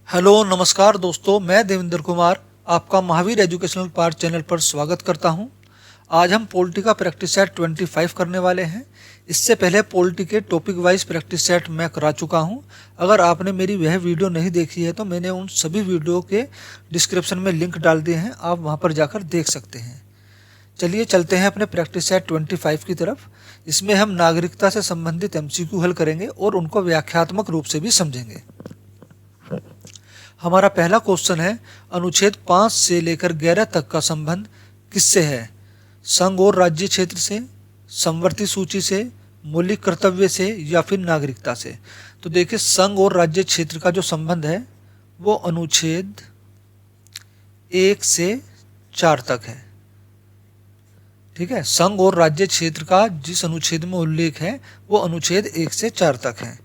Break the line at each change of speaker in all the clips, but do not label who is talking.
Hello नमस्कार दोस्तों, मैं देवेंद्र कुमार आपका महावीर एजुकेशनल पार्ट चैनल पर स्वागत करता हूं। आज हम पॉलिटी का प्रैक्टिस सेट 25 करने वाले हैं। इससे पहले पॉलिटी के टॉपिक वाइज प्रैक्टिस सेट मैं करा चुका हूं। अगर आपने मेरी वह वीडियो नहीं देखी है तो मैंने उन सभी वीडियो के डिस्क्रिप्शन में लिंक डाल दिए हैं, आप वहां पर जाकर देख सकते हैं। चलिए चलते हैं अपने प्रैक्टिस सेट 25 की तरफ। इसमें हम नागरिकता से संबंधित एमसीक्यू हल करेंगे और उनको व्याख्यात्मक रूप से भी समझेंगे। हमारा पहला क्वेश्चन है, अनुच्छेद 5 से लेकर 11 तक का संबंध किससे है? संघ और राज्य क्षेत्र से, समवर्ती सूची से, मौलिक कर्तव्य से या फिर नागरिकता से। तो देखिए, संघ और राज्य क्षेत्र का जो संबंध है वो अनुच्छेद 1 से 4 तक है। ठीक है, संघ और राज्य क्षेत्र का जिस अनुच्छेद में उल्लेख है वो अनुच्छेद 1 से 4 तक है।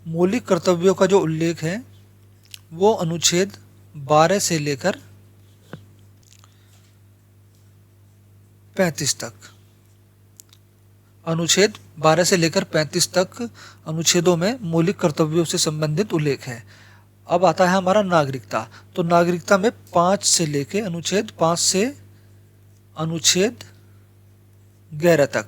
मौलिक कर्तव्यों का जो उल्लेख है वो अनुच्छेद 12 से लेकर 35 तक। अनुच्छेद 12 से लेकर 35 तक अनुच्छेदों में मौलिक कर्तव्यों से संबंधित उल्लेख है। अब आता है हमारा नागरिकता। तो नागरिकता में 5 से लेकर अनुच्छेद 5 से अनुच्छेद 11 तक,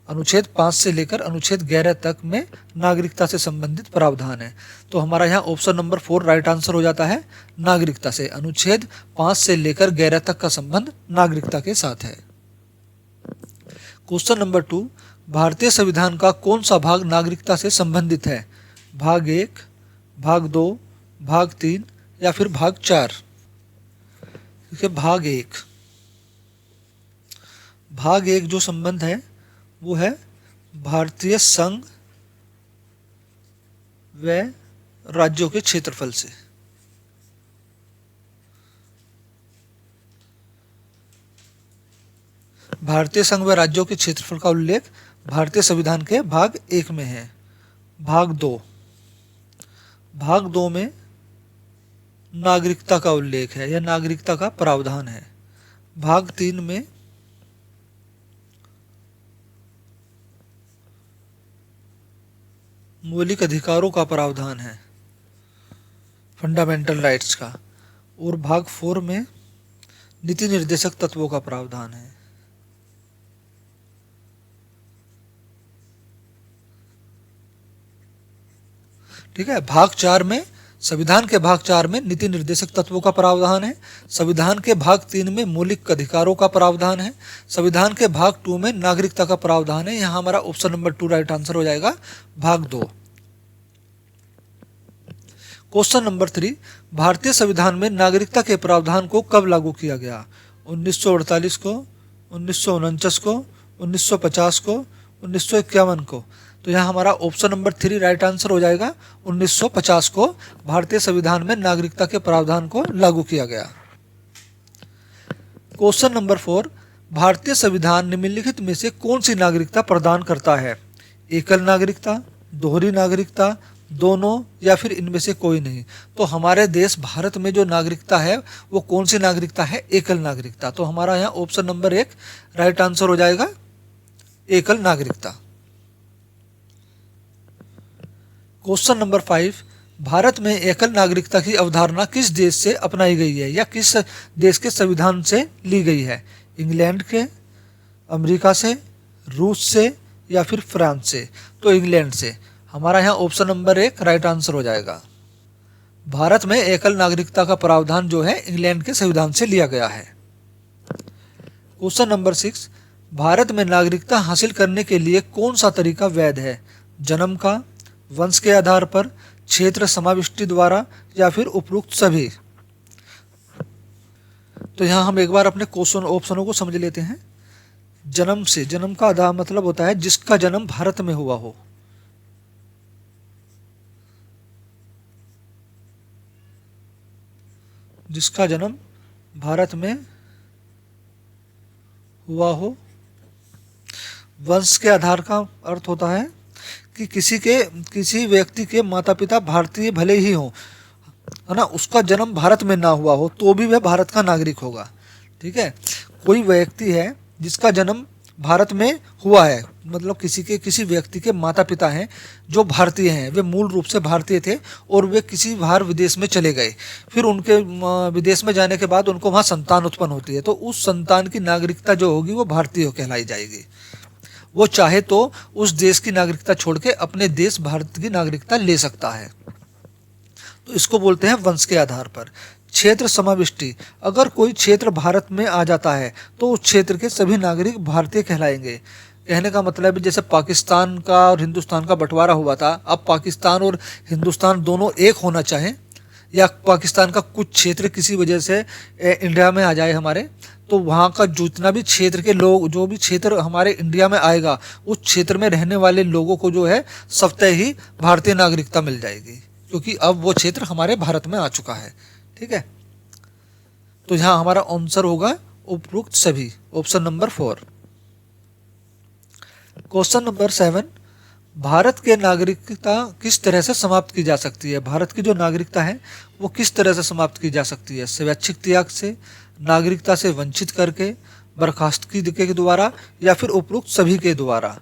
अनुच्छेद 5 से लेकर अनुच्छेद 11 तक में नागरिकता से संबंधित प्रावधान है। तो हमारा यहाँ ऑप्शन नंबर 4 राइट आंसर हो जाता है। नागरिकता से अनुच्छेद 5 से लेकर 11 तक का संबंध नागरिकता के साथ है। क्वेश्चन नंबर 2, भारतीय संविधान का कौन सा भाग नागरिकता से संबंधित है? भाग 1, भाग 2, भाग 3 या फिर भाग 4? देखिए, भाग 1 जो संबंध है वो है भारतीय संघ व राज्यों के क्षेत्रफल से। भारतीय संघ व राज्यों के क्षेत्रफल का उल्लेख भारतीय संविधान के भाग 1 में है। भाग 2 में नागरिकता का उल्लेख है या नागरिकता का प्रावधान है। भाग 3 में मौलिक अधिकारों का प्रावधान है, फंडामेंटल राइट्स का। और भाग 4 में नीति निर्देशक तत्वों का प्रावधान है। ठीक है, भाग 4 में, संविधान के भाग 4 में नीति निर्देशक तत्वों का प्रावधान है। संविधान के भाग 3 में मौलिक अधिकारों का प्रावधान है। संविधान के भाग 2 में नागरिकता का प्रावधान है। यहाँ हमारा ऑप्शन नंबर 2 राइट आंसर हो जाएगा, भाग 2। क्वेश्चन नंबर 3, भारतीय संविधान में नागरिकता के प्रावधान को कब लागू किया गया? 1948 को, 1949 को, 1950 को, 1951 को? तो यहाँ हमारा ऑप्शन नंबर 3 राइट आंसर हो जाएगा। 1950 को भारतीय संविधान में नागरिकता के प्रावधान को लागू किया गया। क्वेश्चन नंबर 4, भारतीय संविधान निम्नलिखित में से कौन सी नागरिकता प्रदान करता है? एकल नागरिकता, दोहरी नागरिकता, दोनों या फिर इनमें से कोई नहीं? तो हमारे देश भारत में जो नागरिकता है वो कौन सी नागरिकता है? एकल नागरिकता। तो हमारा यहाँ ऑप्शन नंबर 1 राइट आंसर हो जाएगा, एकल नागरिकता। क्वेश्चन नंबर 5, भारत में एकल नागरिकता की अवधारणा किस देश से अपनाई गई है या किस देश के संविधान से ली गई है? इंग्लैंड के, अमेरिका से, रूस से या फिर फ्रांस से? तो इंग्लैंड से। हमारा यहाँ ऑप्शन नंबर 1 राइट आंसर हो जाएगा। भारत में एकल नागरिकता का प्रावधान जो है इंग्लैंड के संविधान से लिया गया है। क्वेश्चन नंबर 6, भारत में नागरिकता हासिल करने के लिए कौन सा तरीका वैध है? जन्म का, वंश के आधार पर, क्षेत्र समाविष्टि द्वारा या फिर उपरोक्त सभी? तो यहाँ हम एक बार अपने क्वेश्चन ऑप्शनों को समझ लेते हैं। जन्म से, जन्म का आधार मतलब होता है जिसका जन्म भारत में हुआ हो। जिसका जन्म भारत में हुआ हो। वंश के आधार का अर्थ होता है कि किसी व्यक्ति के माता पिता भारतीय भले ही हों, है ना, उसका जन्म भारत में ना हुआ हो तो भी वह भारत का नागरिक होगा। ठीक है, कोई व्यक्ति है जिसका जन्म भारत में हुआ है, मतलब किसी व्यक्ति के माता पिता हैं जो भारतीय हैं, वे मूल रूप से भारतीय थे और वे किसी बाहर विदेश में चले गए, फिर उनके विदेश में जाने के बाद उनको वहाँ संतान उत्पन्न होती है, तो उस संतान की नागरिकता जो होगी वो भारतीय कहलाई जाएगी। वो चाहे तो उस देश की नागरिकता छोड़ के अपने देश भारत की नागरिकता ले सकता है। तो इसको बोलते हैं वंश के आधार पर। क्षेत्र समाविष्टि, अगर कोई क्षेत्र भारत में आ जाता है तो उस क्षेत्र के सभी नागरिक भारतीय कहलाएंगे। कहने का मतलब है जैसे पाकिस्तान का और हिंदुस्तान का बंटवारा हुआ था, अब पाकिस्तान और हिंदुस्तान दोनों एक होना चाहें, या पाकिस्तान का कुछ क्षेत्र किसी वजह से इंडिया में आ जाए हमारे, तो वहाँ का जितना भी क्षेत्र के लोग, जो भी क्षेत्र हमारे इंडिया में आएगा, उस क्षेत्र में रहने वाले लोगों को जो है स्वतः ही भारतीय नागरिकता मिल जाएगी, क्योंकि अब वो क्षेत्र हमारे भारत में आ चुका है। ठीक है, तो यहाँ हमारा आंसर होगा उपरोक्त सभी, option number 4। Question number 7, Bharat के नागरिकता किस तरह से समाप्त की जा सकती है? भारत की जो नागरिकता है वो किस तरह से समाप्त की जा सकती है? स्वैच्छिक त्याग से, नागरिकता से वंचित करके, बर्खास्तगी के द्वारा, या फिर उपरोक्त सभी के द्वारा?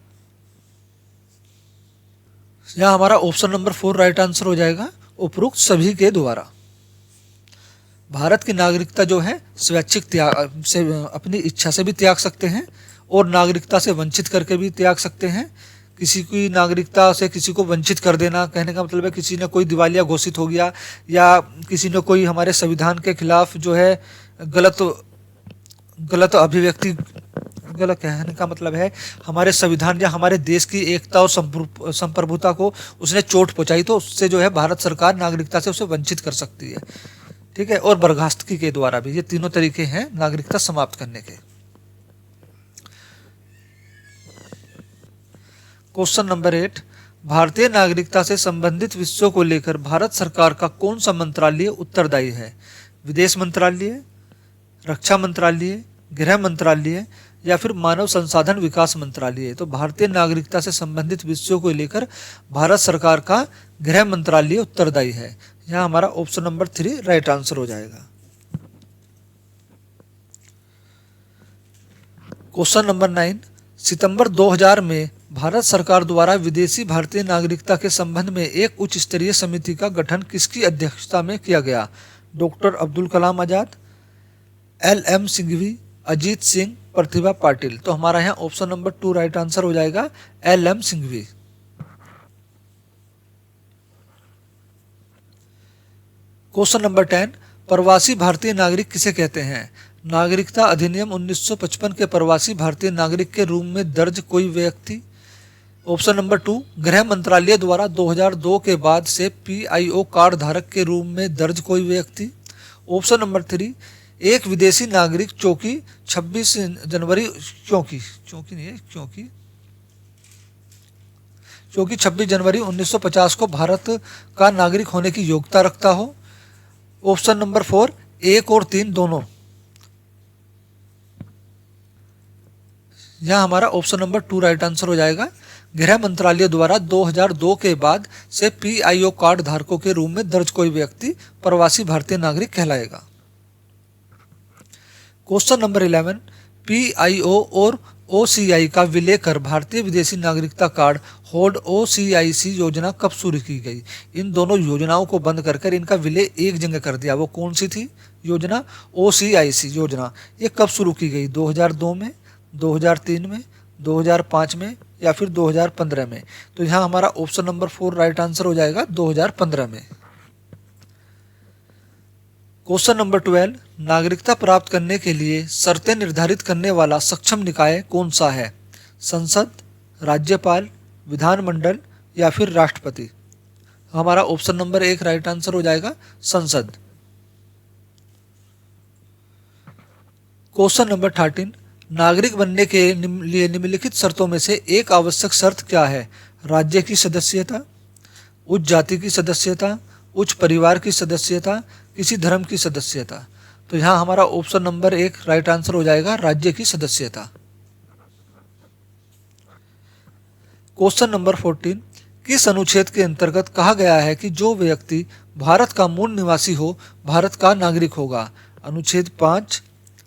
यहाँ हमारा ऑप्शन नंबर 4 राइट आंसर हो जाएगा, उपरोक्त सभी के द्वारा। भारत की नागरिकता जो है स्वैच्छिक त्याग से, अपनी इच्छा से भी त्याग सकते हैं और नागरिकता से वंचित करके भी त्याग सकते हैं। किसी की नागरिकता से किसी को वंचित कर देना, कहने का मतलब है किसी ने कोई दिवालिया घोषित हो गया, या किसी ने कोई हमारे संविधान के खिलाफ जो है गलत अभिव्यक्ति, गलत कहने का मतलब है हमारे संविधान या हमारे देश की एकता और संप्रभुता को उसने चोट पहुंचाई, तो उससे जो है भारत सरकार नागरिकता से उसे वंचित कर सकती है। ठीक है, और बर्खास्तगी के द्वारा भी, ये तीनों तरीके हैं नागरिकता समाप्त करने के। क्वेश्चन नंबर 8, भारतीय नागरिकता से संबंधित विषयों को लेकर भारत सरकार का कौन सा मंत्रालय उत्तरदायी है? विदेश मंत्रालय, रक्षा मंत्रालय, गृह मंत्रालय, या फिर मानव संसाधन विकास मंत्रालय? तो भारतीय नागरिकता से संबंधित विषयों को लेकर भारत सरकार का गृह मंत्रालय उत्तरदायी है। यहाँ हमारा ऑप्शन नंबर 3 राइट आंसर हो जाएगा। क्वेश्चन नंबर 9, सितंबर 2000 में भारत सरकार द्वारा विदेशी भारतीय नागरिकता के संबंध में एक उच्च स्तरीय समिति का गठन किसकी अध्यक्षता में किया गया? Doctor Abdul Kalam Azad, LM Singhvi, Ajit Singh, Pratibha Patil? तो हमारा यहाँ ऑप्शन नंबर 2 राइट आंसर हो जाएगा, LM सिंघवी। क्वेश्चन नंबर 10, प्रवासी भारतीय नागरिक किसे कहते हैं? नागरिकता अधिनियम 1955 के प्रवासी भारतीय नागरिक के रूप में दर्ज कोई व्यक्ति? ऑप्शन नंबर 2, गृह मंत्रालय द्वारा 2002 के बाद से PIO कार्ड धारक के रूप में दर्ज कोई व्यक्ति? ऑप्शन नंबर 3, एक विदेशी नागरिक चूंकि 26 जनवरी 1950 को भारत का नागरिक होने की योग्यता रखता हो? ऑप्शन नंबर 4, 1 और 3 दोनों? यहाँ हमारा ऑप्शन नंबर 2 राइट आंसर हो जाएगा, गृह मंत्रालय द्वारा 2002 के बाद से PIO कार्ड धारकों के रूप में दर्ज कोई व्यक्ति प्रवासी भारतीय नागरिक कहलाएगा। क्वेश्चन नंबर 11, PIO और OCI का विलय कर भारतीय विदेशी नागरिकता कार्ड होल्ड OCIC योजना कब शुरू की गई? इन दोनों योजनाओं को बंद कर इनका विलय एक जगह कर दिया। वो कौन सी थी योजना? OCIC योजना। ये कब शुरू की गई? 2002 में, 2003 में, 2005 में, या फिर 2015 में? तो यहाँ हमारा ऑप्शन नंबर 4 राइट आंसर हो जाएगा, 2015 में। क्वेश्चन नंबर 12, नागरिकता प्राप्त करने के लिए शर्तें निर्धारित करने वाला सक्षम निकाय कौन सा है? संसद, राज्यपाल, विधानमंडल, या फिर राष्ट्रपति? हमारा ऑप्शन नंबर 1 राइट आंसर हो जाएगा, संसद। क्वेश्चन नंबर 13, नागरिक बनने के लिए निम्नलिखित शर्तों में से एक आवश्यक शर्त क्या है? राज्य की सदस्यता, उच्च जाति की सदस्यता, उच्च परिवार की सदस्यता, किसी धर्म की सदस्यता? तो यहाँ हमारा ऑप्शन नंबर 1 राइट आंसर हो जाएगा, राज्य की सदस्यता। क्वेश्चन नंबर 14, किस अनुच्छेद के अंतर्गत कहा गया है कि जो व्यक्ति भारत का मूल निवासी हो भारत का नागरिक होगा? अनुच्छेद 5,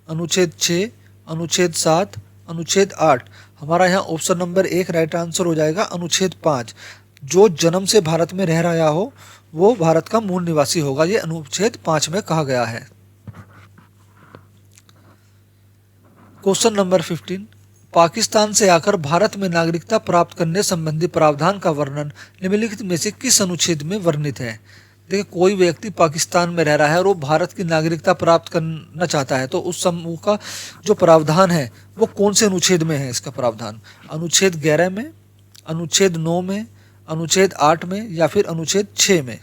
अनुच्छेद 6, अनुच्छेद 7, अनुच्छेद 8? हमारा यहाँ ऑप्शन नंबर 1 राइट आंसर हो जाएगा। अनुच्छेद 5, जो जन्म से भारत में रह रहा हो वो भारत का मूल निवासी होगा, ये अनुच्छेद 5 में कहा गया है। क्वेश्चन नंबर 15, पाकिस्तान से आकर भारत में नागरिकता प्राप्त करने संबंधी प्रावधान का वर्णन निम्नलिखित में से किस अनुच्छेद में वर्णित है। देखिए, कोई व्यक्ति पाकिस्तान में रह रहा है और वो भारत की नागरिकता प्राप्त करना चाहता है, तो उस समूह का जो प्रावधान है वो कौन से अनुच्छेद में है। इसका प्रावधान अनुच्छेद 11 में, अनुच्छेद 9 में, अनुच्छेद 8 में या फिर अनुच्छेद 6 में।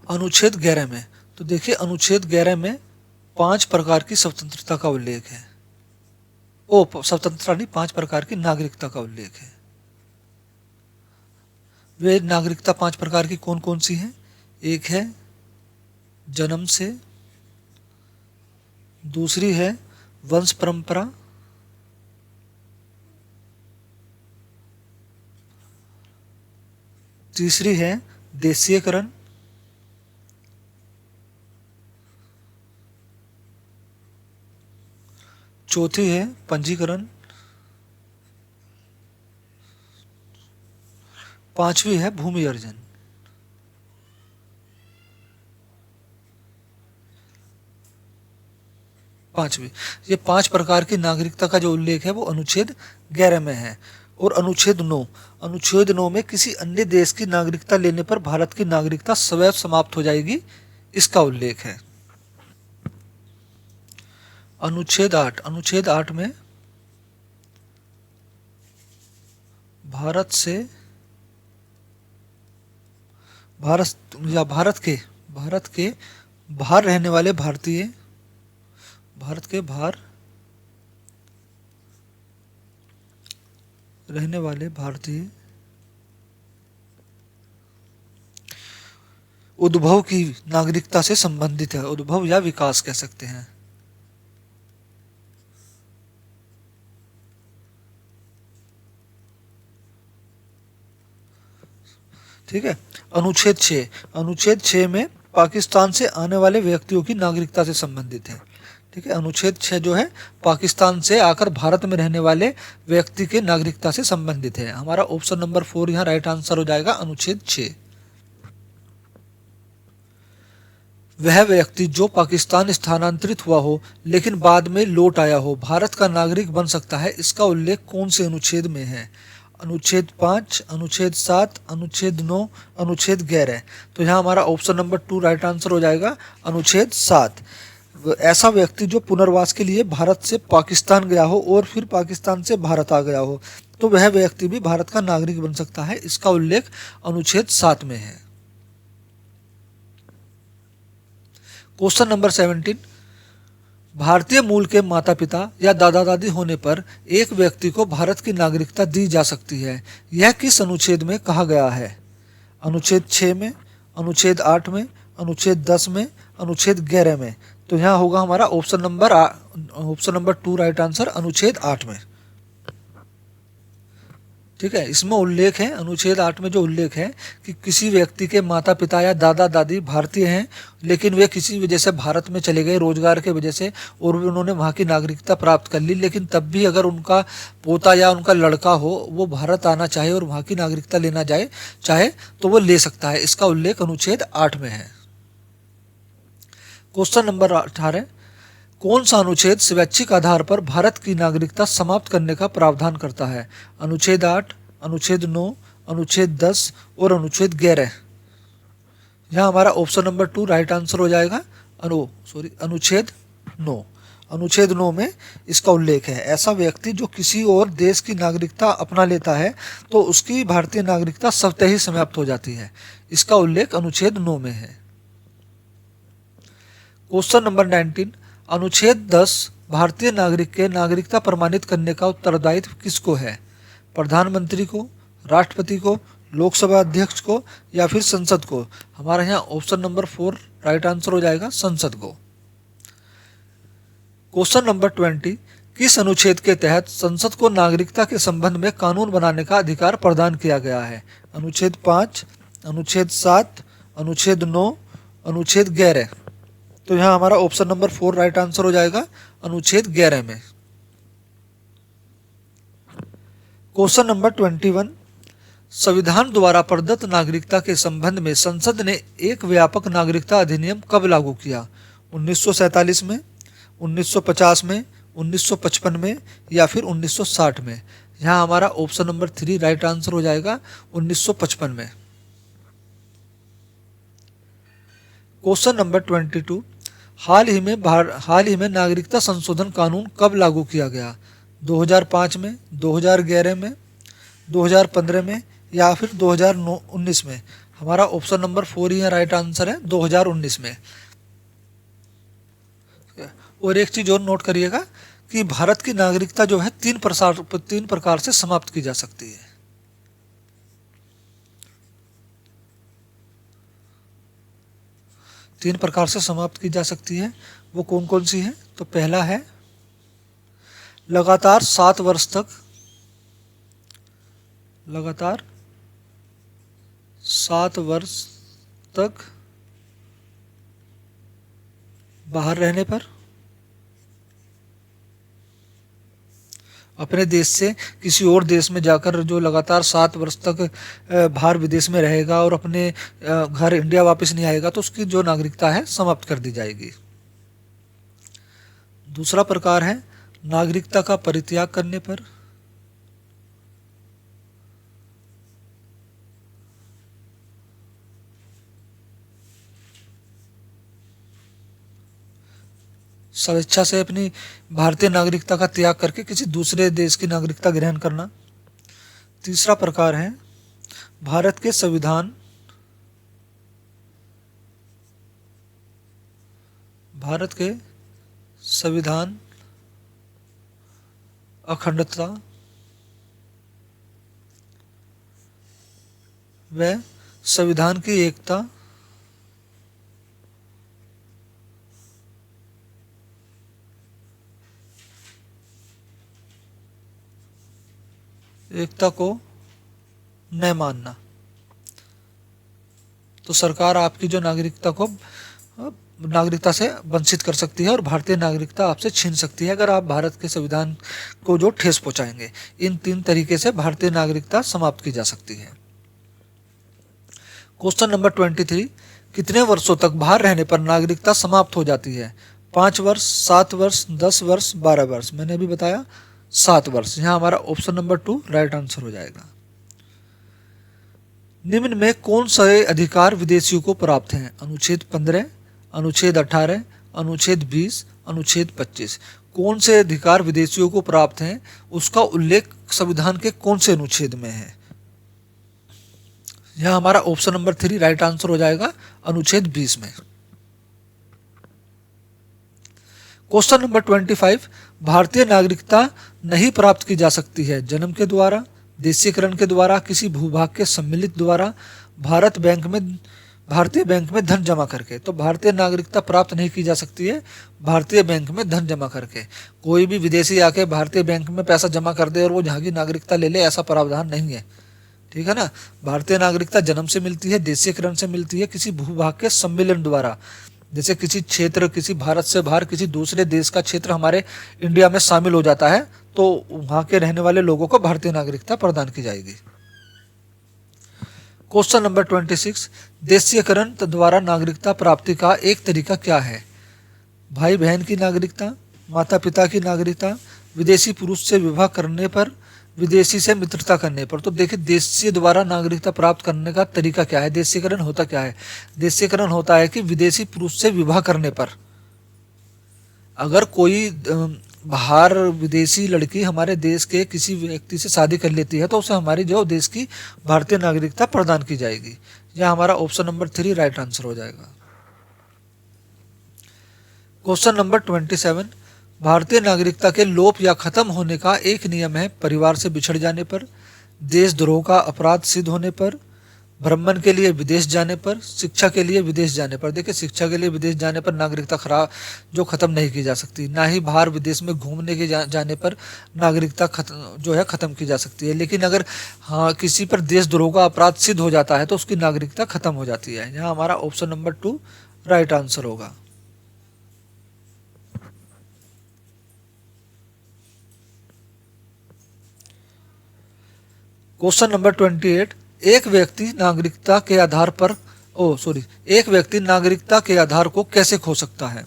अनुच्छेद 11 में। तो देखिए, अनुच्छेद 11 में 5 प्रकार की स्वतंत्रता का उल्लेख है। स्वतंत्रता नहीं, 5 प्रकार की नागरिकता का उल्लेख है। वे नागरिकता 5 प्रकार की कौन कौन सी हैं? एक है जन्म से, दूसरी है वंश परंपरा, तीसरी है देशीयकरण, चौथी है पंजीकरण, पांचवी है भूमि अर्जन। पांचवी, ये 5 प्रकार की नागरिकता का जो उल्लेख है वो अनुच्छेद 11 में है। और अनुच्छेद 9, अनुच्छेद 9 में किसी अन्य देश की नागरिकता लेने पर भारत की नागरिकता स्वयं समाप्त हो जाएगी, इसका उल्लेख है। अनुच्छेद 8, अनुच्छेद 8 में भारत से भारत के बाहर रहने वाले भारतीय, भारत के बाहर रहने वाले भारतीय उद्भव की नागरिकता से संबंधित है। उद्भव या विकास कह सकते हैं। ठीक है। अनुच्छेद 6, अनुच्छेद 6 में पाकिस्तान से आने वाले व्यक्तियों की नागरिकता से संबंधित है। ठीक है, अनुच्छेद 6 जो है पाकिस्तान से आकर भारत में रहने वाले व्यक्ति के नागरिकता से संबंधित है। हमारा ऑप्शन नंबर 4 यहाँ राइट आंसर हो जाएगा, अनुच्छेद 6। वह व्यक्ति जो पाकिस्तान स्थानांतरित हुआ हो लेकिन बाद में लौट आया हो भारत का नागरिक बन सकता है, इसका उल्लेख कौन से अनुच्छेद में है। अनुच्छेद 5, अनुच्छेद 7, अनुच्छेद 9, अनुच्छेद 11। तो यहाँ हमारा ऑप्शन नंबर 2 राइट आंसर हो जाएगा, अनुच्छेद 7। ऐसा व्यक्ति जो पुनर्वास के लिए भारत से पाकिस्तान गया हो और फिर पाकिस्तान से भारत आ गया हो, तो वह व्यक्ति भी भारत का नागरिक बन सकता है, इसका उल्लेख अनुच्छेद 7 में है। क्वेश्चन नंबर 17, भारतीय मूल के माता पिता या दादा दादी होने पर एक व्यक्ति को भारत की नागरिकता दी जा सकती है, यह किस अनुच्छेद में कहा गया है। अनुच्छेद 6 में, अनुच्छेद 8 में, अनुच्छेद 10 में, अनुच्छेद 11 में। तो यहाँ होगा हमारा ऑप्शन नंबर 2 राइट आंसर, अनुच्छेद 8 में। ठीक है, इसमें उल्लेख है, अनुच्छेद 8 में जो उल्लेख है कि किसी व्यक्ति के माता पिता या दादा दादी भारतीय हैं लेकिन वे किसी वजह से भारत में चले गए, रोजगार के वजह से, और उन्होंने वहाँ की नागरिकता प्राप्त कर ली, लेकिन तब भी अगर उनका पोता या उनका लड़का हो वो भारत आना चाहे और वहाँ की नागरिकता लेना चाहे तो वो ले सकता है, इसका उल्लेख अनुच्छेद 8 में है। क्वेश्चन नंबर 18, कौन सा अनुच्छेद स्वैच्छिक आधार पर भारत की नागरिकता समाप्त करने का प्रावधान करता है। अनुच्छेद 8, अनुच्छेद 9, अनुच्छेद 10 और अनुच्छेद 11। यहाँ हमारा ऑप्शन नंबर 2 राइट आंसर हो जाएगा, अनुच्छेद 9। अनुच्छेद 9 में इसका उल्लेख है, ऐसा व्यक्ति जो किसी और देश की नागरिकता अपना लेता है तो उसकी भारतीय नागरिकता स्वतः ही समाप्त हो जाती है, इसका उल्लेख अनुच्छेद 9 में है। क्वेश्चन नंबर 19, अनुच्छेद 10 भारतीय नागरिक के नागरिकता प्रमाणित करने का उत्तरदायित्व किसको है। प्रधानमंत्री को, राष्ट्रपति को, लोकसभा अध्यक्ष को या फिर संसद को। हमारे यहाँ ऑप्शन नंबर 4 राइट आंसर हो जाएगा, संसद को। क्वेश्चन नंबर 20, किस अनुच्छेद के तहत संसद को नागरिकता के संबंध में कानून बनाने का अधिकार प्रदान किया गया है। अनुच्छेद 5, अनुच्छेद 7, अनुच्छेद 9, अनुच्छेद 11। तो यहाँ हमारा ऑप्शन नंबर 4 राइट आंसर हो जाएगा, अनुच्छेद 11 में। क्वेश्चन नंबर 21, संविधान द्वारा प्रदत्त नागरिकता के संबंध में संसद ने एक व्यापक नागरिकता अधिनियम कब लागू किया? 1947 में, 1950 में, 1955 में या फिर 1960 में? यहाँ हमारा ऑप्शन नंबर 3 राइट आंसर हो जाएगा, 1955 में। क्वेश्चन नंबर 22, हाल ही में नागरिकता संशोधन कानून कब लागू किया गया? 2005 में, 2011 में, 2015 में या फिर 2019 में? हमारा ऑप्शन नंबर 4 ही राइट आंसर है, 2019 में। और एक चीज और नोट करिएगा कि भारत की नागरिकता जो है तीन प्रकार से समाप्त की जा सकती है। तीन प्रकार से समाप्त की जा सकती है, वो कौन कौन सी है? तो पहला है लगातार 7 वर्ष तक बाहर रहने पर, अपने देश से किसी और देश में जाकर जो लगातार 7 वर्ष तक बाहर विदेश में रहेगा और अपने घर इंडिया वापस नहीं आएगा तो उसकी जो नागरिकता है समाप्त कर दी जाएगी। दूसरा प्रकार है नागरिकता का परित्याग करने पर, स्वेच्छा से अपनी भारतीय नागरिकता का त्याग करके किसी दूसरे देश की नागरिकता ग्रहण करना। तीसरा प्रकार है भारत के संविधान अखंडता व संविधान की एकता को न मानना। तो सरकार आपकी जो नागरिकता से वंचित कर सकती है और भारतीय नागरिकता आपसे छीन सकती है अगर आप भारत के संविधान को जो ठेस पहुंचाएंगे। इन 3 तरीके से भारतीय नागरिकता समाप्त की जा सकती है। क्वेश्चन नंबर 23, कितने वर्षों तक बाहर रहने पर नागरिकता समाप्त हो जाती है? 5 वर्ष, 7 वर्ष, 10 वर्ष, 12 वर्ष? मैंने अभी बताया 7 वर्ष। यहाँ हमारा ऑप्शन नंबर 2 राइट आंसर हो जाएगा। निम्न में कौन से अधिकार विदेशियों को प्राप्त हैं? अनुच्छेद 15, अनुच्छेद 18, अनुच्छेद 20, अनुच्छेद 25? कौन से अधिकार विदेशियों को प्राप्त हैं उसका उल्लेख संविधान के कौन से अनुच्छेद में है? यहाँ हमारा ऑप्शन नंबर 3 राइट आंसर हो जाएगा, अनुच्छेद 20 में। क्वेश्चन नंबर 25, भारतीय नागरिकता नहीं प्राप्त की जा सकती है जन्म के द्वारा, देशीकरण के द्वारा, किसी भूभाग के सम्मिलित द्वारा, भारतीय बैंक में धन जमा करके। तो भारतीय नागरिकता प्राप्त नहीं की जा सकती है भारतीय बैंक में धन जमा करके। कोई भी विदेशी आके भारतीय बैंक में पैसा जमा कर दे और वो यहाँ की नागरिकता ले ले, ऐसा प्रावधान नहीं है, ठीक है ना। भारतीय नागरिकता जन्म से मिलती है, देशीकरण से मिलती है, किसी भूभाग के सम्मिलन द्वारा। जैसे किसी क्षेत्र, किसी भारत से बाहर किसी दूसरे देश का क्षेत्र हमारे इंडिया में शामिल हो जाता है तो वहां के रहने वाले लोगों को भारतीय नागरिकता प्रदान की जाएगी। क्वेश्चन नंबर 26, देशीयकरण द्वारा नागरिकता प्राप्ति का एक तरीका क्या है? भाई बहन की नागरिकता, माता पिता की नागरिकता, विदेशी पुरुष से विवाह करने पर, विदेशी से मित्रता करने पर। तो देखिए देशीय द्वारा नागरिकता प्राप्त करने का तरीका क्या है? देशीकरण होता क्या है? देशीकरण होता है कि विदेशी पुरुष से विवाह करने पर अगर कोई बाहर विदेशी लड़की हमारे देश के किसी व्यक्ति से शादी कर लेती है तो उसे हमारी जो देश की भारतीय नागरिकता प्रदान की जाएगी। यह हमारा ऑप्शन नंबर 3 राइट आंसर हो जाएगा। क्वेश्चन नंबर 27, भारतीय नागरिकता के लोप या खत्म होने का एक नियम है परिवार से बिछड़ जाने पर, देशद्रोह का अपराध सिद्ध होने पर, भ्रमण के लिए विदेश जाने पर, शिक्षा के लिए विदेश जाने पर। देखिए शिक्षा के लिए विदेश जाने पर नागरिकता खत्म नहीं की जा सकती, ना ही बाहर विदेश में घूमने के जाने पर नागरिकता खत्म की जा सकती है। लेकिन अगर किसी पर देशद्रोह का अपराध सिद्ध हो जाता है तो उसकी नागरिकता खत्म हो जाती है। यहाँ हमारा ऑप्शन नंबर 2 राइट आंसर होगा। क्वेश्चन नंबर 28, एक व्यक्ति नागरिकता के आधार पर एक व्यक्ति नागरिकता के आधार को कैसे खो सकता है?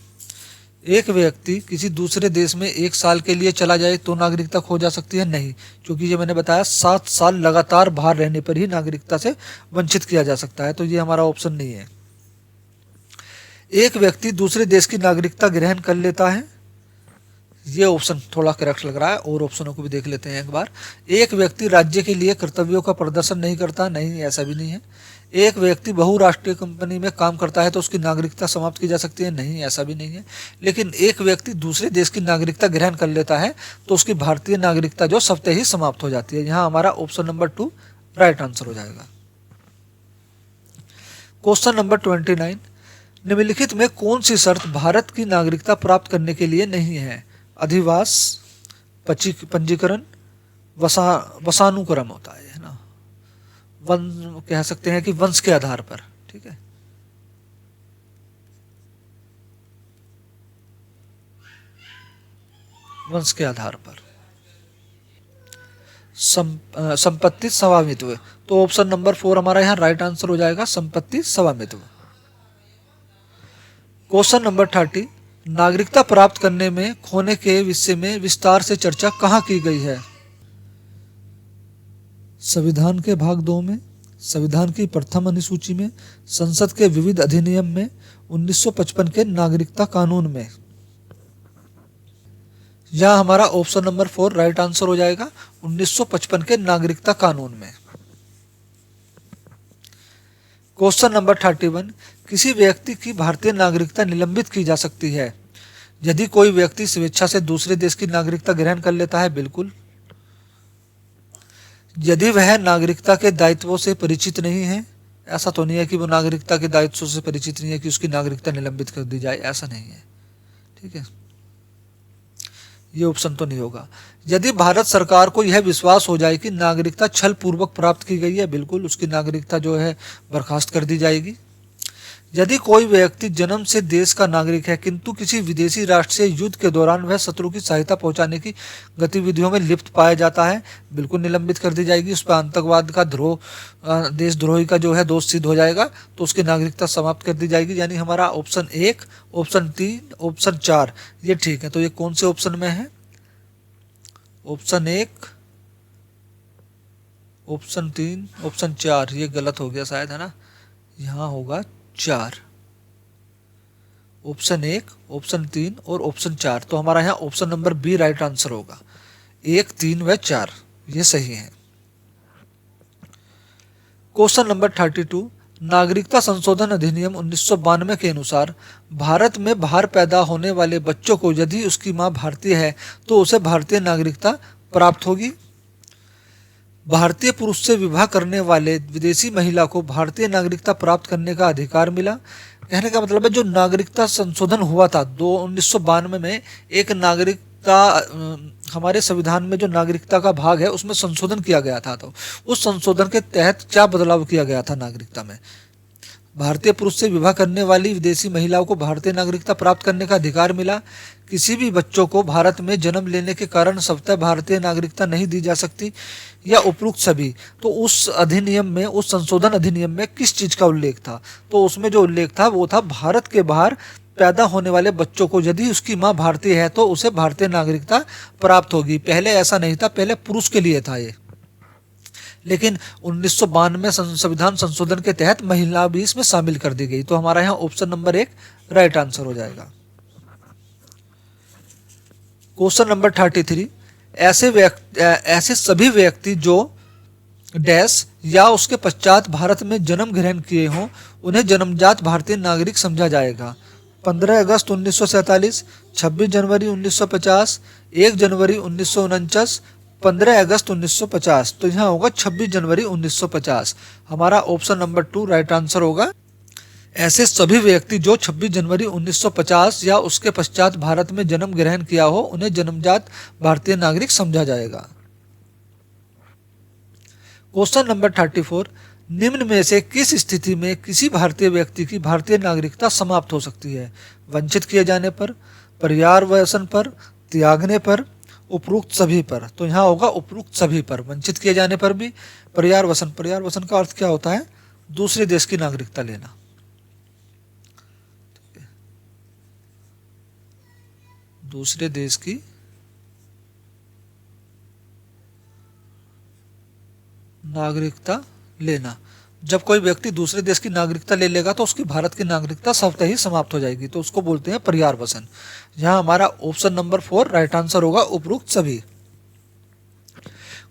एक व्यक्ति किसी दूसरे देश में 1 साल के लिए चला जाए तो नागरिकता खो जा सकती है? नहीं, क्योंकि ये मैंने बताया 7 साल लगातार बाहर रहने पर ही नागरिकता से वंचित किया जा सकता है, तो ये हमारा ऑप्शन नहीं है। एक व्यक्ति दूसरे देश की नागरिकता ग्रहण कर लेता है, ये ऑप्शन थोड़ा करेक्ट लग रहा है, और ऑप्शनों को भी देख लेते हैं एक बार। एक व्यक्ति राज्य के लिए कर्तव्यों का प्रदर्शन नहीं करता, नहीं, ऐसा भी नहीं है। एक व्यक्ति बहुराष्ट्रीय कंपनी में काम करता है तो उसकी नागरिकता समाप्त की जा सकती है, नहीं, ऐसा भी नहीं है। लेकिन एक व्यक्ति दूसरे देश की नागरिकता ग्रहण कर लेता है तो उसकी भारतीय नागरिकता जो स्वतः ही समाप्त हो जाती है। यहाँ हमारा ऑप्शन नंबर 2 राइट आंसर हो जाएगा। क्वेश्चन नंबर 29, निम्नलिखित में कौन सी शर्त भारत की नागरिकता प्राप्त करने के लिए नहीं है? अधिवास, पंजीकरण, वंशानुक्रम होता है ना, कह सकते हैं कि वंश के आधार पर, ठीक है। वंश के आधार पर। संपत्ति स्वामित्व, तो ऑप्शन नंबर 4 हमारा यहाँ राइट आंसर हो जाएगा, संपत्ति स्वामित्व। क्वेश्चन नंबर 30, नागरिकता प्राप्त करने में खोने के विषय में विस्तार से चर्चा कहाँ की गई है? संविधान के भाग 2 में, संविधान की प्रथम अनुसूची में, संसद के विविध अधिनियम में, 1955 के नागरिकता कानून में। यह हमारा ऑप्शन नंबर 4 राइट आंसर हो जाएगा, 1955 के नागरिकता कानून में। क्वेश्चन नंबर 31, किसी व्यक्ति की भारतीय नागरिकता निलंबित की जा सकती है यदि कोई व्यक्ति स्वेच्छा से दूसरे देश की नागरिकता ग्रहण कर लेता है? बिल्कुल। यदि वह नागरिकता के दायित्वों से परिचित नहीं है, ऐसा तो नहीं है कि वो नागरिकता के दायित्वों से परिचित नहीं है कि उसकी नागरिकता निलंबित कर दी जाए, ऐसा नहीं है, ठीक है, ये ऑप्शन तो नहीं होगा। यदि भारत सरकार को यह विश्वास हो जाए कि नागरिकता छल पूर्वक प्राप्त की गई है, बिल्कुल, उसकी नागरिकता जो है बर्खास्त कर दी जाएगी। यदि कोई व्यक्ति जन्म से देश का नागरिक है किंतु किसी विदेशी राष्ट्र से युद्ध के दौरान वह शत्रु की सहायता पहुंचाने की गतिविधियों में लिप्त पाया जाता है, बिल्कुल निलंबित कर दी जाएगी। उस पर आतंकवाद का देशद्रोही का जो है दोष सिद्ध हो जाएगा तो उसकी नागरिकता समाप्त कर दी जाएगी। यानी हमारा ऑप्शन 1, ऑप्शन 3, ऑप्शन 4 ये ठीक है। तो ये कौन से ऑप्शन में है? ऑप्शन 1, ऑप्शन 3, ऑप्शन 4, ये गलत हो गया शायद, है ना, यहाँ होगा 4। ऑप्शन 1, ऑप्शन 3 और ऑप्शन 4, तो हमारा यहाँ option number B right answer होगा। 1, 3 व 4 ये सही है। क्वेश्चन नंबर 32, नागरिकता संशोधन अधिनियम 1992 के अनुसार भारत में बाहर पैदा होने वाले बच्चों को यदि उसकी मां भारतीय है तो उसे भारतीय नागरिकता प्राप्त होगी। भारतीय पुरुष से विवाह करने वाले विदेशी महिला को भारतीय नागरिकता प्राप्त करने का अधिकार मिला। कहने का मतलब है जो नागरिकता संशोधन हुआ था 1992 में, एक नागरिकता हमारे संविधान में जो नागरिकता का भाग है उसमें संशोधन किया गया था। तो उस संशोधन के तहत क्या बदलाव किया गया था नागरिकता में? भारतीय पुरुष से विवाह करने वाली विदेशी महिलाओं को भारतीय नागरिकता प्राप्त करने का अधिकार मिला। किसी भी बच्चों को भारत में जन्म लेने के कारण स्वतः भारतीय नागरिकता नहीं दी जा सकती, या उपरोक्त सभी। तो उस अधिनियम में, उस संशोधन अधिनियम में किस चीज का उल्लेख था? तो उसमें जो उल्लेख था वो था भारत के बाहर पैदा होने वाले बच्चों को यदि उसकी मां भारतीय है तो उसे भारतीय नागरिकता प्राप्त होगी। पहले ऐसा नहीं था, पहले पुरुष के लिए था ये, लेकिन 1992 संविधान संशोधन के तहत महिला भी इसमें शामिल कर दी गई। तो हमारा यहाँ ऑप्शन नंबर 1 राइट आंसर हो जाएगा। क्वेश्चन नंबर 33, ऐसे सभी व्यक्ति जो डैश या उसके पश्चात भारत में जन्म ग्रहण किए हों उन्हें जन्मजात भारतीय नागरिक समझा जाएगा। 15 अगस्त 1947, 26 जनवरी 1950, 1 जनवरी 1949, 15 अगस्त 1950। तो यहाँ होगा 26 जनवरी 1950। हमारा ऑप्शन नंबर 2 राइट आंसर होगा। ऐसे सभी व्यक्ति जो 26 जनवरी 1950 या उसके पश्चात भारत में जन्म ग्रहण किया हो उन्हें जन्मजात भारतीय नागरिक समझा जाएगा। क्वेश्चन नंबर 34, निम्न में से किस स्थिति में किसी भारतीय व्यक्ति की भारतीय नागरिकता समाप्त हो सकती है? वंचित किए जाने पर, परिवार व्यसन पर, त्यागने पर, उपरोक्त सभी पर, तो यहाँ होगा उपरोक्त सभी पर, वंचित किए जाने पर भी। पर्यावसन, पर्यावसन का अर्थ क्या होता है? दूसरे देश की नागरिकता लेना। दूसरे देश की नागरिकता लेना। जब कोई व्यक्ति दूसरे देश की नागरिकता ले लेगा तो उसकी भारत की नागरिकता स्वतः ही समाप्त हो जाएगी, तो उसको बोलते हैं पर्यावसन। यहाँ हमारा ऑप्शन नंबर 4 राइट आंसर होगा, उपरोक्त सभी।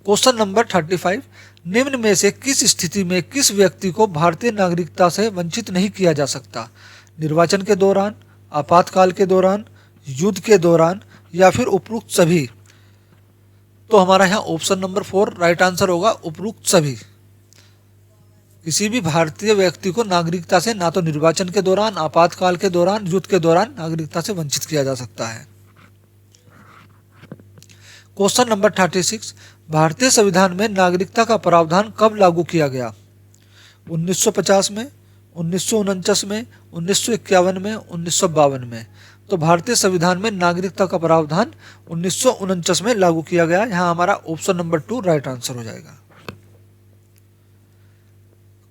क्वेश्चन नंबर 35, निम्न में से किस स्थिति में किस व्यक्ति को भारतीय नागरिकता से वंचित नहीं किया जा सकता? निर्वाचन के दौरान, आपातकाल के दौरान, युद्ध के दौरान, या फिर उपरोक्त सभी? तो हमारा यहाँ ऑप्शन नंबर 4 राइट आंसर होगा, उपरोक्त सभी। किसी भी भारतीय व्यक्ति को नागरिकता से ना तो निर्वाचन के दौरान, आपातकाल के दौरान, युद्ध के दौरान नागरिकता से वंचित किया जा सकता है। क्वेश्चन नंबर 36, भारतीय संविधान में नागरिकता का प्रावधान कब लागू किया गया? 1950 में, 1949 में, 1951 में, 1952 में? तो भारतीय संविधान में नागरिकता का प्रावधान 1949 में लागू किया गया। यहाँ हमारा ऑप्शन नंबर 2 राइट आंसर हो जाएगा।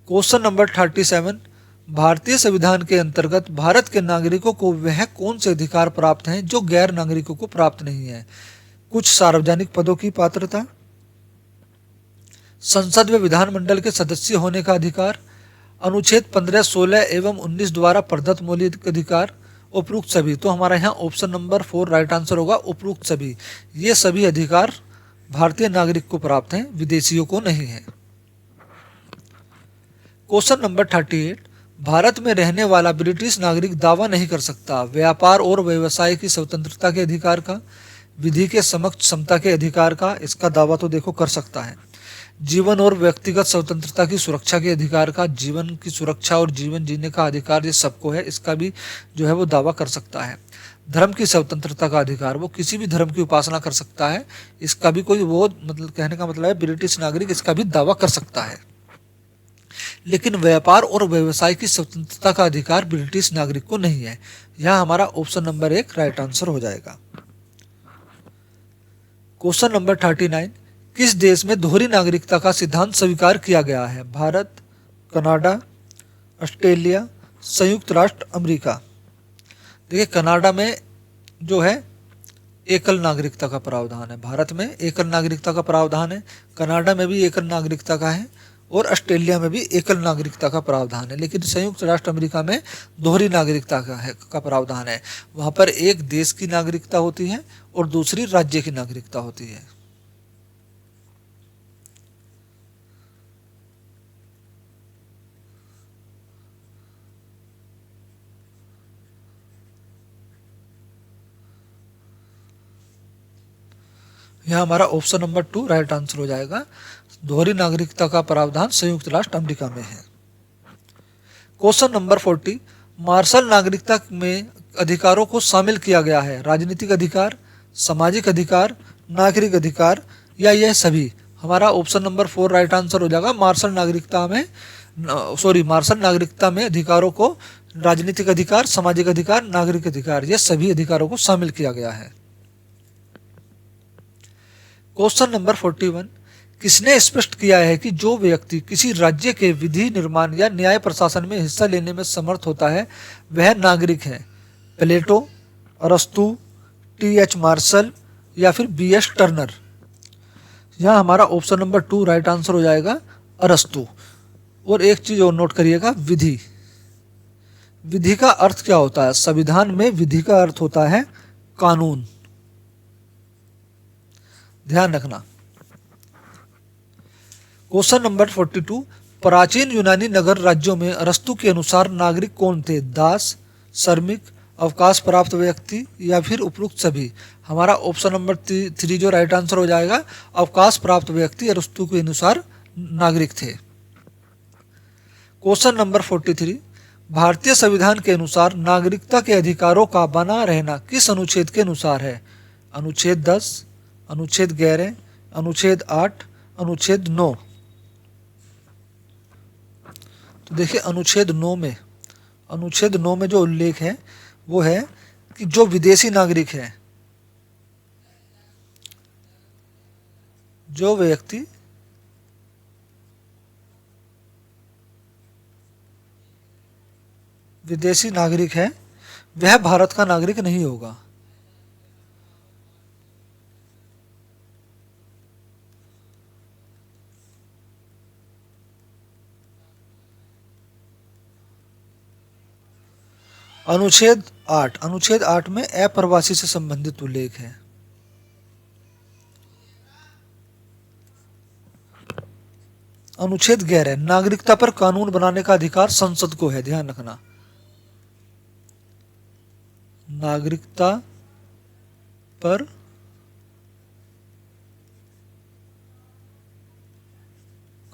क्वेश्चन नंबर 37, भारतीय संविधान के अंतर्गत भारत के नागरिकों को वह कौन से अधिकार प्राप्त हैं जो गैर नागरिकों को प्राप्त नहीं है? कुछ सार्वजनिक पदों की पात्रता, संसद व विधानमंडल के सदस्य होने का अधिकार, अनुच्छेद 15, 16 एवं 19 द्वारा प्रदत्त मौलिक अधिकार, उपरोक्त सभी? तो हमारा यहाँ ऑप्शन नंबर 4 राइट आंसर होगा, उपरोक्त सभी। ये सभी अधिकार भारतीय नागरिक को प्राप्त हैं, विदेशियों को नहीं है। क्वेश्चन नंबर 38, भारत में रहने वाला ब्रिटिश नागरिक दावा नहीं कर सकता व्यापार और व्यवसाय की स्वतंत्रता के अधिकार का, विधि के समक्ष क्षमता के अधिकार का? इसका दावा तो देखो कर सकता है। जीवन और व्यक्तिगत स्वतंत्रता की सुरक्षा के अधिकार का, जीवन की सुरक्षा और जीवन जीने का अधिकार ये सबको है, इसका भी जो है वो दावा कर सकता है। धर्म की स्वतंत्रता का अधिकार, वो किसी भी धर्म की उपासना कर सकता है, इसका भी कोई वो मतलब कहने का मतलब है ब्रिटिश नागरिक इसका भी दावा कर सकता है। लेकिन व्यापार और व्यवसाय की स्वतंत्रता का अधिकार ब्रिटिश नागरिक को नहीं है। यह हमारा ऑप्शन नंबर 1 राइट आंसर हो जाएगा। क्वेश्चन नंबर 39, किस देश में दोहरी नागरिकता का सिद्धांत स्वीकार किया गया है? भारत, कनाडा, ऑस्ट्रेलिया, संयुक्त राष्ट्र अमेरिका? देखिए कनाडा में जो है एकल नागरिकता का प्रावधान है, भारत में एकल नागरिकता का प्रावधान है, कनाडा में भी एकल नागरिकता का है और ऑस्ट्रेलिया में भी एकल नागरिकता का प्रावधान है। लेकिन संयुक्त राष्ट्र अमेरिका में दोहरी नागरिकता का प्रावधान है। वहाँ पर एक देश की नागरिकता होती है और दूसरी राज्य की नागरिकता होती है। यह हमारा ऑप्शन नंबर 2 राइट आंसर हो जाएगा। दोहरी नागरिकता का प्रावधान संयुक्त राष्ट्र अमेरिका में है। क्वेश्चन नंबर 40, मार्शल नागरिकता में अधिकारों को शामिल किया गया है? राजनीतिक अधिकार, सामाजिक अधिकार, नागरिक अधिकार, या यह सभी? हमारा ऑप्शन नंबर 4 राइट आंसर हो जाएगा। मार्शल नागरिकता में अधिकारों को राजनीतिक अधिकार, सामाजिक अधिकार, नागरिक अधिकार, ये सभी अधिकारों को शामिल किया गया है। क्वेश्चन नंबर 41, किसने स्पष्ट किया है कि जो व्यक्ति किसी राज्य के विधि निर्माण या न्याय प्रशासन में हिस्सा लेने में समर्थ होता है वह नागरिक है? प्लेटो, अरस्तु, टी.एच. मार्शल, या फिर बी.एस. टर्नर? यहाँ हमारा ऑप्शन नंबर 2 राइट आंसर हो जाएगा, अरस्तु। और एक चीज और नोट करिएगा, विधि। विधि का अर्थ क्या होता है? संविधान में विधि का अर्थ होता है कानून, ध्यान रखना। क्वेश्चन नंबर 42, प्राचीन यूनानी नगर राज्यों में अरस्तु के अनुसार नागरिक कौन थे? दास, श्रमिक, अवकाश प्राप्त व्यक्ति, या फिर उपरोक्त सभी? हमारा ऑप्शन नंबर 3 जो राइट आंसर हो जाएगा, अवकाश प्राप्त व्यक्ति अरस्तु के अनुसार नागरिक थे। क्वेश्चन नंबर 43, भारतीय संविधान के अनुसार नागरिकता के अधिकारों का बना रहना किस अनुच्छेद के अनुसार है? अनुच्छेद 10, अनुच्छेद 11, अनुच्छेद 8, अनुच्छेद 9? तो देखिए अनुच्छेद 9 में जो उल्लेख है वो है कि जो विदेशी नागरिक है जो व्यक्ति विदेशी नागरिक है वह भारत का नागरिक नहीं होगा। अनुच्छेद 8 में अप्रवासी से संबंधित उल्लेख है। अनुच्छेद 11 नागरिकता पर कानून बनाने का अधिकार संसद को है, ध्यान रखना। नागरिकता पर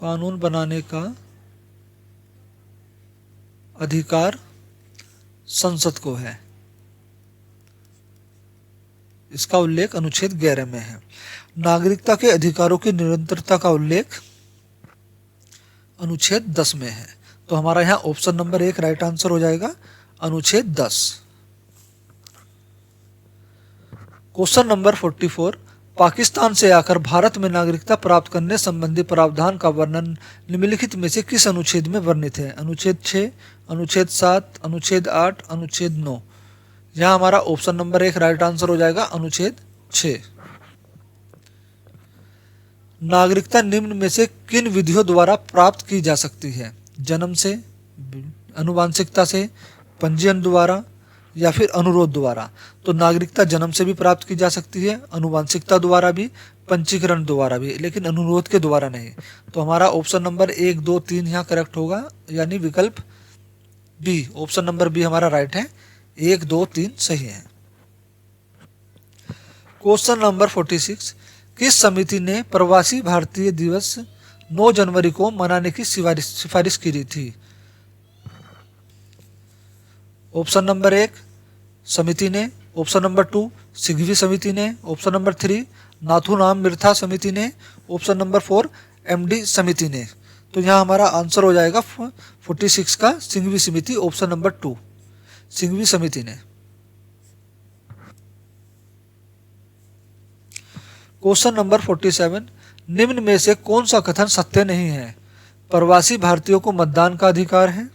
कानून बनाने का अधिकार संसद को है। इसका उल्लेख अनुच्छेद 11 में है। नागरिकता के अधिकारों की निरंतरता का उल्लेख अनुच्छेद 10 में है। तो हमारा यहाँ ऑप्शन नंबर 1 राइट आंसर हो जाएगा, अनुच्छेद 10। क्वेश्चन नंबर 44, पाकिस्तान से आकर भारत में नागरिकता प्राप्त करने संबंधी प्रावधान का वर्णन निम्नलिखित में से किस अनुच्छेद में वर्णित है? अनुच्छेद 6, अनुच्छेद 7, अनुच्छेद 8, अनुच्छेद 9। यहाँ हमारा ऑप्शन नंबर 1 राइट आंसर हो जाएगा, अनुच्छेद 6। नागरिकता निम्न में से किन विधियों द्वारा प्राप्त की जा सकती है? जन्म से, आनुवांशिकता से, पंजीयन द्वारा या फिर अनुरोध द्वारा। तो नागरिकता जन्म से भी प्राप्त की जा सकती है, आनुवांशिकता द्वारा भी, पंजीकरण द्वारा भी, लेकिन अनुरोध के द्वारा नहीं। तो हमारा ऑप्शन नंबर 1, 2, 3 यहाँ करेक्ट होगा, यानी विकल्प बी, ऑप्शन नंबर बी हमारा राइट है। 1, 2, 3 सही है। क्वेश्चन नंबर 46, किस समिति ने प्रवासी भारतीय दिवस 9 जनवरी को मनाने की सिफारिश की थी? ऑप्शन नंबर 1 समिति ने, ऑप्शन नंबर 2 सिघवी समिति ने, ऑप्शन नंबर 3 नाथूराम मिर्था समिति ने, ऑप्शन नंबर 4 एमडी समिति ने। तो यहाँ हमारा आंसर हो जाएगा 46 का सिघवी समिति, ऑप्शन नंबर 2 सिघवी समिति ने। क्वेश्चन नंबर 47, निम्न में से कौन सा कथन सत्य नहीं है? प्रवासी भारतीयों को मतदान का अधिकार है।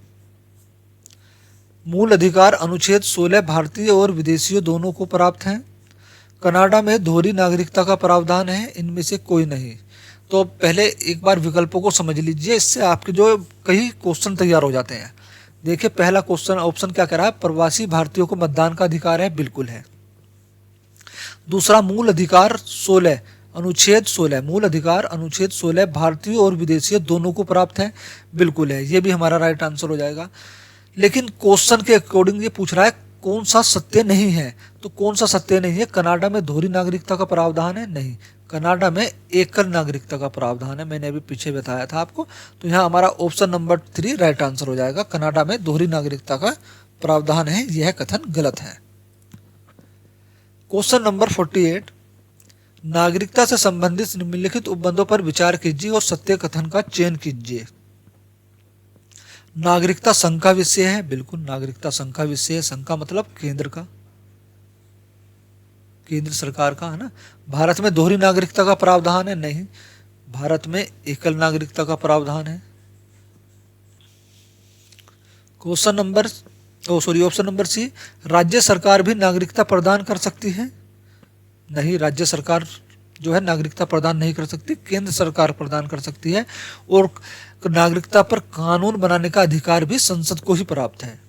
मूल अधिकार अनुच्छेद 16 भारतीय और विदेशियों दोनों को प्राप्त है। कनाडा में दोहरी नागरिकता का प्रावधान है। इनमें से कोई नहीं। तो पहले एक बार विकल्पों को समझ लीजिए, इससे आपके जो कई क्वेश्चन तैयार हो जाते हैं। देखिए पहला क्वेश्चन ऑप्शन क्या कह रहा है? प्रवासी भारतीयों को मतदान का अधिकार है, बिल्कुल है। दूसरा मूल अधिकार 16 अनुच्छेद 16 मूल अधिकार अनुच्छेद 16 भारतीय और विदेशी दोनों को प्राप्त है, बिल्कुल है। ये भी हमारा राइट आंसर हो जाएगा। लेकिन क्वेश्चन के अकॉर्डिंग ये पूछ रहा है कौन सा सत्य नहीं है। तो कौन सा सत्य नहीं है? कनाडा में दोहरी नागरिकता का प्रावधान है, नहीं। कनाडा में एकल नागरिकता का प्रावधान है, मैंने अभी पीछे बताया था आपको। तो यहाँ हमारा ऑप्शन नंबर 3 राइट आंसर हो जाएगा। कनाडा में दोहरी नागरिकता का प्रावधान है, यह कथन गलत है। क्वेश्चन नंबर 48, नागरिकता से संबंधित निम्नलिखित उपबंधों पर विचार कीजिए और सत्य कथन का चयन कीजिए। नागरिकता संघ का विषय है, बिल्कुल नागरिकता संघ का विषय है। संघ का मतलब केंद्र का, केंद्र सरकार का, है ना। भारत में दोहरी नागरिकता का प्रावधान है, नहीं। भारत में एकल नागरिकता का प्रावधान है। Question number option number C, राज्य सरकार भी नागरिकता प्रदान कर सकती है, नहीं। राज्य सरकार जो है नागरिकता प्रदान नहीं कर सकती, केंद्र सरकार प्रदान कर सकती है। और नागरिकता पर कानून बनाने का अधिकार भी संसद को ही प्राप्त है।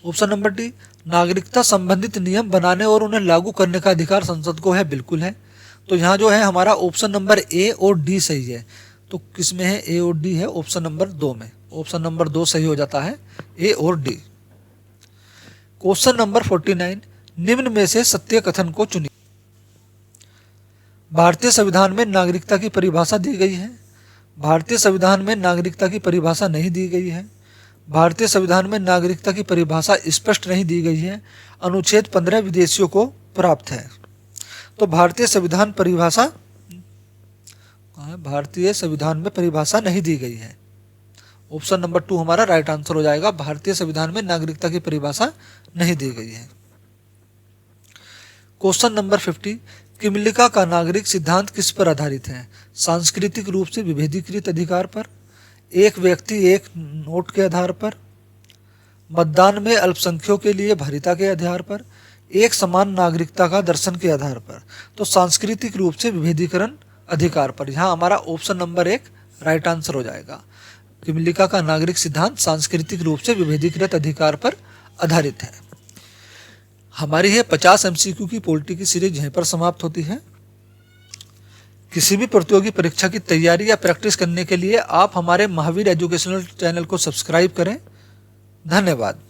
ऑप्शन नंबर डी, नागरिकता संबंधित नियम बनाने और उन्हें लागू करने का अधिकार संसद को है, बिल्कुल है। तो यहाँ जो है हमारा ऑप्शन नंबर ए और डी सही है। तो किस में है? ए और डी है ऑप्शन नंबर 2 में। ऑप्शन नंबर 2 सही हो जाता है, ए और डी। क्वेश्चन नंबर 49, निम्न में से सत्य कथन को चुनिए। भारतीय संविधान में नागरिकता की परिभाषा दी गई है। भारतीय संविधान में नागरिकता की परिभाषा नहीं दी गई है। भारतीय संविधान में नागरिकता की परिभाषा स्पष्ट नहीं दी गई है। अनुच्छेद 15 विदेशियों को प्राप्त है। तो भारतीय संविधान परिभाषा, भारतीय संविधान में परिभाषा नहीं दी गई है। ऑप्शन नंबर 2 हमारा राइट आंसर हो जाएगा। भारतीय संविधान में नागरिकता की परिभाषा नहीं दी गई है। क्वेश्चन नंबर 50, किमलिका का नागरिक सिद्धांत किस पर आधारित है? सांस्कृतिक रूप से विभेदीकृत अधिकार पर, एक व्यक्ति एक नोट के आधार पर, मतदान में अल्पसंख्यकों के लिए वरीयता के आधार पर, एक समान नागरिकता का दर्शन के आधार पर। तो सांस्कृतिक रूप से विभेदीकरण अधिकार पर, यहाँ हमारा ऑप्शन नंबर 1 राइट आंसर हो जाएगा। किमलिका का नागरिक सिद्धांत सांस्कृतिक रूप से विभेदीकृत अधिकार पर आधारित है। हमारी ये 50 एमसीक्यू की पॉलिटी की सीरीज यहीं पर समाप्त होती है। किसी भी प्रतियोगी परीक्षा की तैयारी या प्रैक्टिस करने के लिए आप हमारे महावीर एजुकेशनल चैनल को सब्सक्राइब करें। धन्यवाद।